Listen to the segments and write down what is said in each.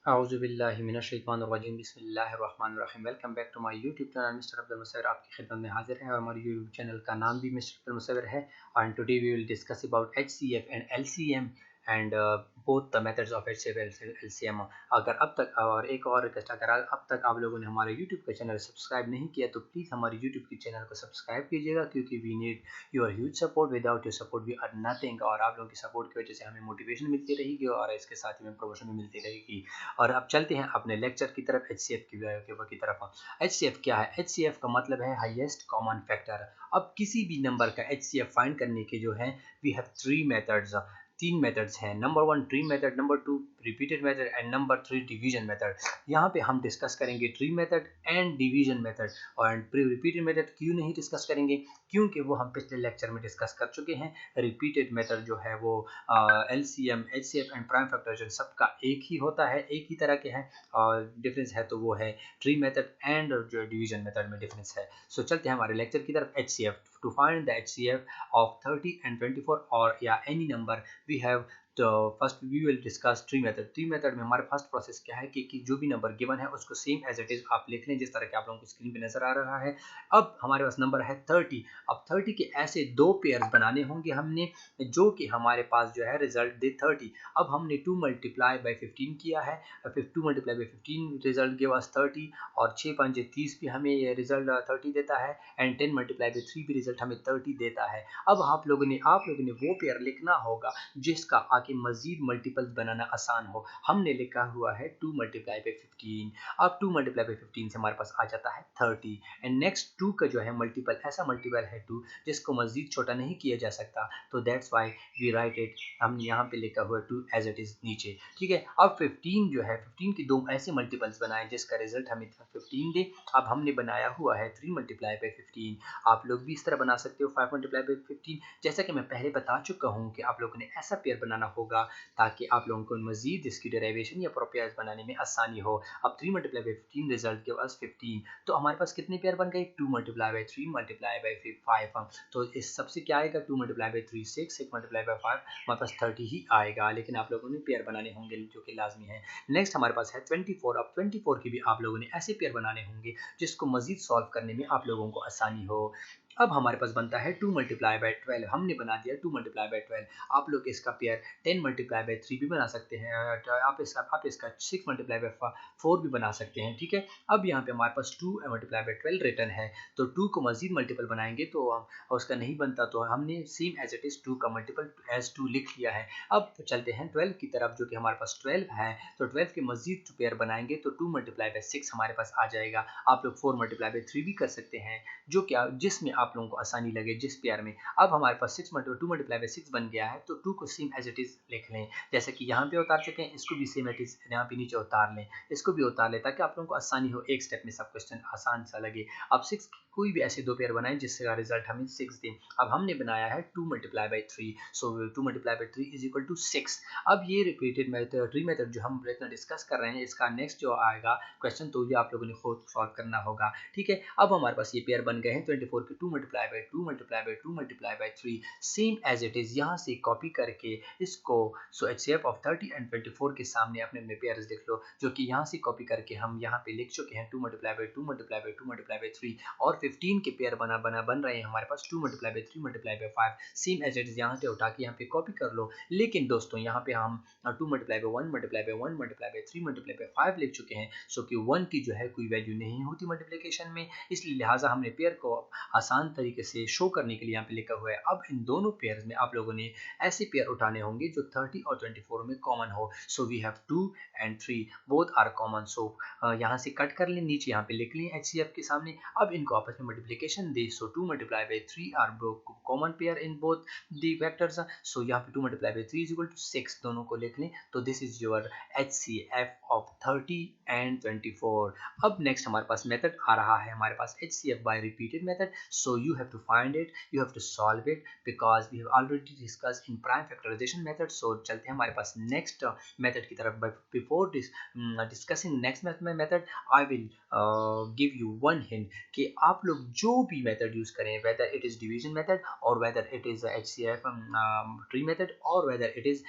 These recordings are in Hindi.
औज़ुबिल्लाहिमिनश्शैतानिर्रजीम बिस्मिल्लाहिर्रहमानिर्रहीम। Welcome back to my YouTube channel. Mister Abdul Musavvir आपकी खिदमत में हाजिर है और हमारे यूट्यूब चैनल का नाम भी मिस्टर अब्दुल मुसव्विर है। And today we will discuss about HCF and LCM and both the methods of HCF LCM। अगर अब तक और एक और रिक्वेस्ट, अगर अब तक आप लोगों ने हमारे यूट्यूब का चैनल सब्सक्राइब नहीं किया तो प्लीज़ हमारे यूट्यूब के चैनल को सब्सक्राइब कीजिएगा, क्योंकि we need your huge support. Without your support we are nothing. और आप लोगों की सपोर्ट की वजह से हमें मोटिवेशन मिलती रहेगी और इसके साथ ही हमें प्रमोशन भी मिलती रहेगी। और अब चलते हैं अपने लेक्चर की तरफ, HCF की तरफ। HCF क्या है? HCF का मतलब है हाईएस्ट कॉमन फैक्टर। अब किसी भी नंबर का HCF फाइंड करने के जो है वी हैव थ्री मेथड्स, तीन मेथड्स हैं। Number one tree method, number two repeated method and number three division method. यहाँ पे हम डिस्कस करेंगे tree method and division method. और रिपीटेड मेथड क्यों नहीं डिस्कस करेंगे? क्योंकि वो हम पिछले लेक्चर में डिस्कस कर चुके हैं। रिपीटेड मेथड जो है वो LCM, HCF and prime factorization सबका एक ही होता है, एक ही तरह के हैं। और डिफरेंस है तो वो है ट्री मेथड एंड जो डिवीजन मेथड में डिफरेंस है। सो चलते हैं हमारे लेक्चर की तरफ। HCF, to find the HCF of 30 and 24 or yeah any number we have तो first we will discuss tree method. Tree method में हमारे फर्स्ट प्रोसेस क्या है कि जो भी नंबर गिवन है उसको सेम एज इट इज आप लिख लें, जिस तरह के आप लोगों को स्क्रीन पे नजर आ रहा है। अब हमारे पास नंबर है 30। अब 30 के ऐसे दो पेयर्स बनाने होंगे हमने, जो कि हमारे पास जो है रिजल्ट दे 30। अब हमने 2 मल्टीप्लाई बाई 15 किया है, 2 multiply by 15 result give us 30, और 6 5 30 भी हमें ये रिजल्ट 30 देता है, एंड 10 मल्टीप्लाई बाई 3 भी रिजल्ट हमें 30 देता है। अब आप लोगों ने वो पेयर लिखना होगा जिसका आगे मजीद मल्टीपल्स बनाना आसान हो। हमने लिखा हुआ है 2 मल्टीप्लाई बाई 15। अब 2 मल्टीप्लाई बाई 15 से हमारे पास आ जाता है 30, एंड नेक्स्ट 2 का जो है मल्टीपल, ऐसा मल्टीपल है 2 जिसको मजीद छोटा नहीं किया जा सकता, तो that's why we write it. हमने यहाँ पे लिखा हुआ 2 एज इट इज नीचे, ठीक है। अब 15 जो है, 15 की दो ऐसे मल्टीपल्स बनाए जिसका रिजल्ट हमें 15 दे। अब हमने बनाया हुआ है 3 मल्टीप्लाई बाई 15। आप लोग भी इस तरह बना सकते हो 5 मल्टीप्लाई बाई 15। जैसा कि मैं पहले बता चुका हूँ कि आप लोगों ने ऐसा पेयर बनाना होगा ताकि आप लोगों को मजीद इसकी डेरिवेशन या प्रोपेयर्स बनाने में आसानी हो। अब 3 multiply by 15 result give us 15, तो हमारे पास कितने पेयर बन गए? 2 मल्टीप्लाई बाई 3 मल्टीप्लाई बाई 5। तो इस सबसे क्या आएगा? 2 मल्टीप्लाई बाई 3 6, 6 मल्टीप्लाई बाई 5, हमारे पास 30 ही आएगा। लेकिन आप लोगों ने पेयर बनाने होंगे जो कि लाजमी है। नेक्स्ट हमारे पास है 24। अब 24 की भी आप लोगों ने ऐसे पेयर बनाने होंगे जिसको मजीद सॉल्व करने में आप लोगों को आसानी हो। अब हमारे पास बनता है 2 मल्टीप्लाई बाई 12। हमने बना दिया 2 मल्टीप्लाई बाई 12। आप लोग इसका पेयर 10 मल्टीप्लाई बाई 3 भी बना सकते हैं। आप इसका 6 मल्टीप्लाई बाई 4 भी बना सकते हैं, ठीक है। अब यहाँ पे हमारे पास 2 मल्टीप्लाई बाई 12 रिटर्न है, तो 2 को मजीद मल्टीपल बनाएंगे तो उसका नहीं बनता, तो हमने सेम एज इट इज 2 का मल्टीपल एज 2 लिख लिया है। अब चलते हैं 12 की तरफ, जो कि हमारे पास 12 है, तो 12 के मजीद पेयर बनाएंगे तो 2 मल्टीप्लाई बाई 6 हमारे पास आ जाएगा। आप लोग 4 मल्टीप्लाई बाई 3 भी कर सकते हैं, जो क्या जिसमें आप लोगों को आसानी लगे जिस पेयर में। अब हमारे पास 2 मल्टीप्लाई बाई 6 बन गया है, तो 2 को सेम एज इट इज लिख लें, जैसे कि यहाँ पे उतार चुके हैं, इसको भी सेम एज इट इज यहाँ पे नीचे उतार लें, इसको भी उतार लें, ताकि आप लोगों को आसानी हो, एक स्टेप में सब क्वेश्चन आसान सा लगे। अब 6 कोई भी ऐसे दो पेयर बनाएं जिसका रिजल्ट हमें 6 दे। अब हमने बनाया है 2 multiply by 3, so 2 multiply by 3 is equal to 6। अब ये रिपीटेड मेथड, ट्री मेथड जो हम डिस्कस कर रहे हैं, इसका नेक्स्ट जो आएगा क्वेश्चन, तो ये आप लोगों ने खुद सॉल्व करना होगा, ठीक है। अब हमारे पास ये पेयर बन गए हैं 24 के 2 multiply by 2 multiply by 2 multiply by 3, same as it is यहाँ से कॉपी करके इसको। सो HCF ऑफ 30 एंड 24 के सामने अपने पेयर्स देख लो, जो कि यहाँ से कॉपी करके हम यहाँ पे लिख चुके हैं 2 multiply by 2 multiply by 2 multiply by 3, और 15 के पेयर बन रहे हैं हमारे पास 2 multiply by 3 multiply by 5, same as it is यहाँ से उठा के यहाँ पे कॉपी कर लो। लेकिन दोस्तों यहाँ पे हम 2 multiply by 1 multiply by 1 multiply by 3 multiply by 5 लिख चुके हैं, सो कि 1 की जो है कोई वैल्यू नहीं होती मल्टीप्लिकेशन में, इसलिए लिहाजा हमने पेयर को आसान तरीके से शो करने के लिए यहाँ पे लिखा हुआ है। अब इन दोनों पेयर्स में आप लोगों ने ऐसे पेयर उठाने होंगे जो 30 और 24 में कॉमन हो। So we have 2 and 3 both are common, so यहाँ से कट कर लें, नीचे यहाँ पे लिख लें HCF के सामने। अब इनको आपस में मल्टीप्लिकेशन दे, so 2 multiply by 3 are common pair in both the vectors, so यहाँ पे 2 multiply by 3 is equal to 6, दोनों को लिख लें, तो this is your HCF of 30 and 24। अब नेक्स्ट हमारे पास मेथड आ रहा है, हमारे पास HCF by repeated method. So So you have to find it, you have to solve it, because we have already discussed in prime factorization method. So चलते हैं हमारे पास next method की तरफ. But before this discussing next method, I will give you one hint कि आप लोग जो भी method use करें, whether it is division method or whether it is HCF tree method or whether it is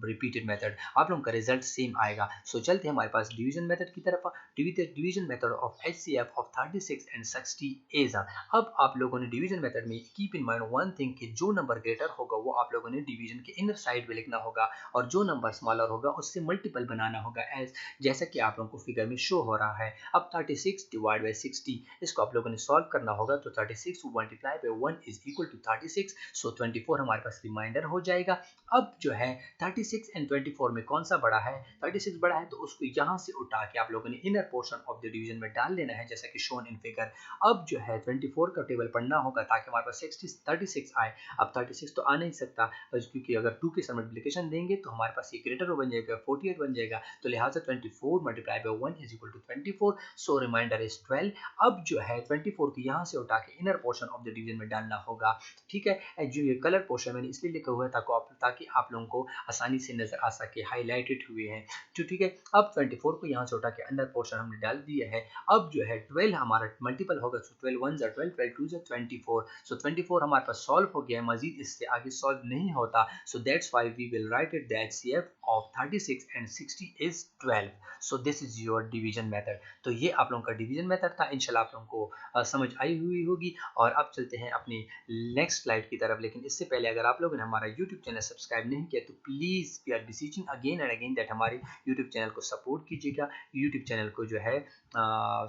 repeated method, आप लोगों का result same आएगा. So चलते हैं हमारे पास division method की तरफ. Division method of HCF of 36 and 60 is. अब आप लोगों ने division method में keep in mind one thing कि जो number greater होगा वो आप लोगों ने division के inner side में लिखना होगा, और जो number smaller होगा उससे multiple बनाना होगा, जैसा कि आप लोगों को फिगर में शो हो रहा है. अब 36 डिवाइड बाई 60, इसको आप लोगों ने सॉल्व करना होगा. तो 36 multiply by 1 is equal to 36. So 24 हमारे पास रिमाइंडर हो जाएगा. अब जो है 36 एंड 24 में कौन सा बड़ा है? 36 बड़ा है, तो उसको यहाँ से उठा के आप लोगों ने inner portion of the division में डाल लेना है, जैसा कि शोन इन फिगर. अब जो है 24 का टेबल पढ़ना होगा ताकि हमारे पास 36 आए. अब 36 तो आ नहीं सकता, क्योंकि अगर 2 के साथ मल्टीप्लिकेशन देंगे तो हमारे पास ये ग्रेटर बन जाएगा, 48 बन जाएगा. तो लिहाजा 24 multiply by 1 is equal to 24. So remainder is 12. अब जो है 24 को यहाँ से उठा के inner portion of the division में डालना होगा. ठीक है, जो ये कलर पोर्शन मैंने इसलिए लिखा हुआ है ताकि आप लोगों को आसानी से नजर आ सके, हाईलाइटेड हुए हैं. तो ठीक है, अब 24 को यहाँ से उठा के अंदर पोर्शन हमने डाल दिया है. अब जो है 12 हमारा मल्टीपल होगा. सो 12 1 ज़ा 12, 12 2 ज़ा 24. सो 24 हमारे पास सॉल्व हो गया है, मजीद इससे आगे सॉल्व नहीं होता. So that's why we will write it the HCF of 36 and 60 is 12. So this is your division method. तो ये आप लोगों का डिवीजन मेथड था. इंशाल्लाह आप लोगों को समझ आई हुई होगी. और अब चलते हैं अपनी नेक्स्ट स्लाइड की तरफ. लेकिन इससे पहले अगर आप लोगों ने हमारा यूट्यूब चैनल सब्सक्राइब नहीं किया तो please we are beseeching again and again that हमारे यूट्यूब चैनल को सपोर्ट कीजिएगा, यूट्यूब चैनल को जो है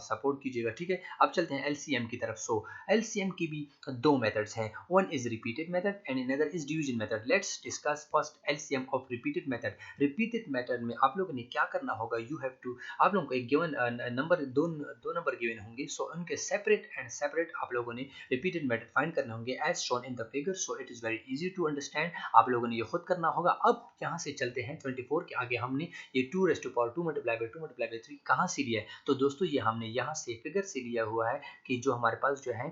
सपोर्ट कीजिएगा. ठीक है, अब चलते हैं LCM की तरफ. सो LCM की भी दो मेथड्स हैं. One is repeated method and another is division method. Let's discuss first LCM of repeated method. Repeated method में आप लोगों ने क्या करना होगा, यू हैव टू, आप लोगों को एक गिवन नंबर दो नंबर गिवन होंगे. सो उनके सेपरेट आप लोगों ने रिपीटेड मेथड फाइंड करने होंगे as shown in the figure. So it is very easy to understand, आप लोगों ने ये खुद करना होगा. अब यहाँ से चलते हैं 24 के आगे. हमने ये 2⁻² मल्टीप्लाई बाई 2 मल्टीप्लाई बाई 3 कहाँ से लिया है? तो दोस्तों ये हमने यहाँ से फिगर से लिया हुआ है कि जो हमारे पास जो है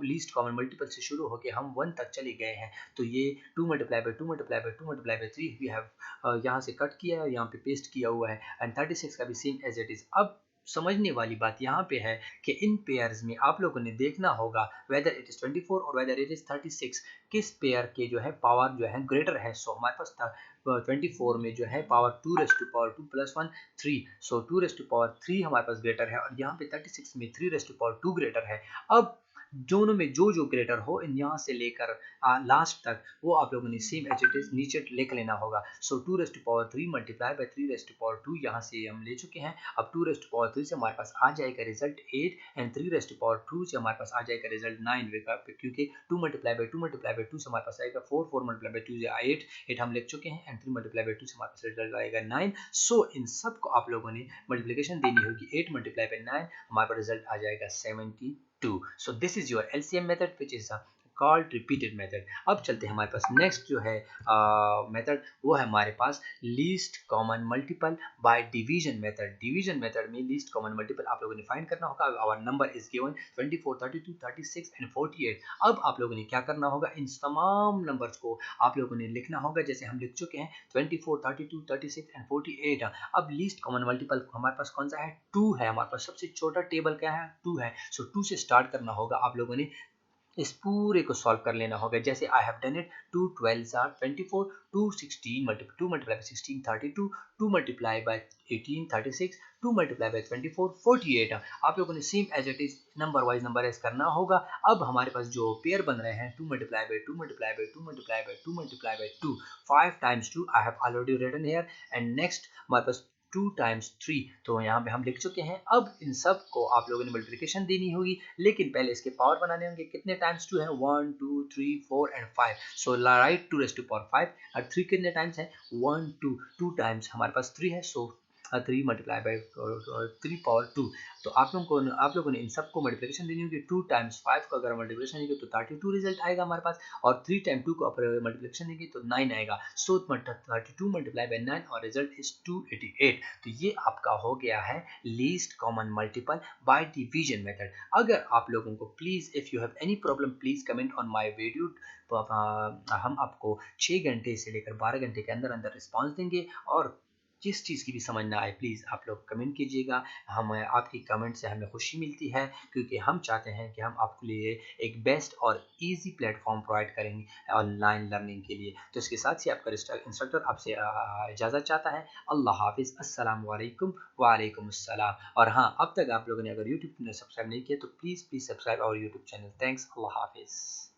लीस्ट कॉमन मल्टीपल से शुरू होकर हम 1 तक चले गए हैं. तो ये 2 multiply by 2 multiply by 2 multiply by 3 we have यहाँ से कट किया है, यहाँ पे पेस्ट किया हुआ है. एंड 36 का भी सेम एज इट इज. अब समझने वाली बात यहाँ पे है कि इन पेयर्स में आप लोगों ने देखना होगा वेदर इट इज 24 और वेदर इट इज 36 किस पेयर के जो है पावर जो है ग्रेटर है. सो हमारे पास 24 में जो है पावर 2⁻² प्लस 1 3. सो 2⁻³ हमारे पास ग्रेटर है, और यहाँ पे 36 में 3⁻² ग्रेटर है. अब दोनों में जो ग्रेटर हो इन यहाँ से लेकर लास्ट तक वो आप लोगों ने सेम एज इट इज नीचे लिख लेना होगा. सो 2⁻³ मल्टीप्लाई बाई 3⁻², यहाँ से हम ले चुके हैं. अब 2⁻³ से हमारे पास आ जाएगा रिजल्ट 8 एंड 3⁻² से हमारे पास आ जाएगा रिजल्ट 9, क्योंकि 2 मल्टीप्लाई बाई 2 मल्टीप्लाई बाई 2 से हमारे पास आएगा 4, 4 मल्टीप्लाई बाई 2 से 8 हम लिख चुके हैं, एंड 3 मल्टीप्लाई बाई 2 से हमारे पास रिजल्ट आएगा 9. सो इन सब को आप लोगों ने मल्टीप्लिकेशन देनी होगी. 8 मल्टीप्लाई बाई 9 हमारे पास रिजल्ट आ जाएगा 72. So this is your LCM method, which is called repeated method. अब चलते हैं हमारे पास नेक्स्ट जो है मेथड, वो है हमारे पास least common multiple by division method. Division method में लीस्ट कॉमन मल्टीपल आप लोगों ने फाइंड करना होगा. Our number is given 24, 32, 36 and 48. अब आप लोगों ने क्या करना होगा, इन तमाम नंबर्स को आप लोगों ने लिखना होगा जैसे हम लिख चुके हैं 24, 32, 36 एंड 48. अब लीस्ट कॉमन मल्टीपल हमारे पास कौन सा है? 2 है. हमारे पास सबसे छोटा टेबल क्या है? 2 है. सो 2 से स्टार्ट करना होगा. आप लोगों ने इस पूरे को सॉल्व कर लेना होगा जैसे I have done it. 2 12 are 24, 2 16 2 multiply by 16 32, 2 multiply by 18 36, 2 multiply by 24 48. आप लोगों ने same as it is number wise number as करना होगा. अब हमारे पास जो पेयर बन रहे हैं 2 multiply by 2 multiply by 2 multiply by 2 multiply by 2, 5 times 2 I have already written here. And next हमारे पास 2 टाइम्स 3, तो यहाँ पे हम लिख चुके हैं. अब इन सब को आप लोगों ने मल्टीप्लिकेशन देनी होगी, लेकिन पहले इसके पावर बनाने होंगे. कितने टाइम्स 2 है? 1 2 3 4 एंड 5. So right 2⁻5. और 3 कितने टाइम्स है? 1 2 2 टाइम्स हमारे पास 3 है. सो 3 मल्टीप्लाई बाई 3 पावर 2। तो आप लोगों ने इन सबको मल्टीप्लिकेशन देनी होगी। 2 टाइम्स 5 को अगर मल्टीप्लिकेशन देंगे तो 32 रिजल्ट आएगा हमारे पास, और 3 टाइम 2 को अगर मल्टीप्लिकेशन देंगे तो 9 आएगा। सो 32 मल्टीप्लाई बाई 9 और रिजल्ट इज 288। तो ये आपका हो गया है least common multiple by division method. अगर आप लोगों को please if you have any problem please comment on my video. हम आपको 6 घंटे से लेकर 12 घंटे के अंदर अंदर रिस्पांस देंगे, और जिस चीज़ की भी समझ ना आए प्लीज़ आप लोग कमेंट कीजिएगा। हमें आपकी कमेंट से हमें खुशी मिलती है, क्योंकि हम चाहते हैं कि हम आपके लिए एक बेस्ट और इजी प्लेटफॉर्म प्रोवाइड करेंगे ऑनलाइन लर्निंग के लिए। तो इसके साथ ही आपका इंस्ट्रक्टर आपसे इजाज़त चाहता है। अल्लाह हाफिज़, अस्सलाम वालेकुम। वालेकुम अस्सलाम। और हाँ, अब तक आप लोगों ने अगर यूट्यूब चैनल सब्सक्राइब नहीं किया तो please subscribe our YouTube channel. Thanks. अल्लाह हाफिज़।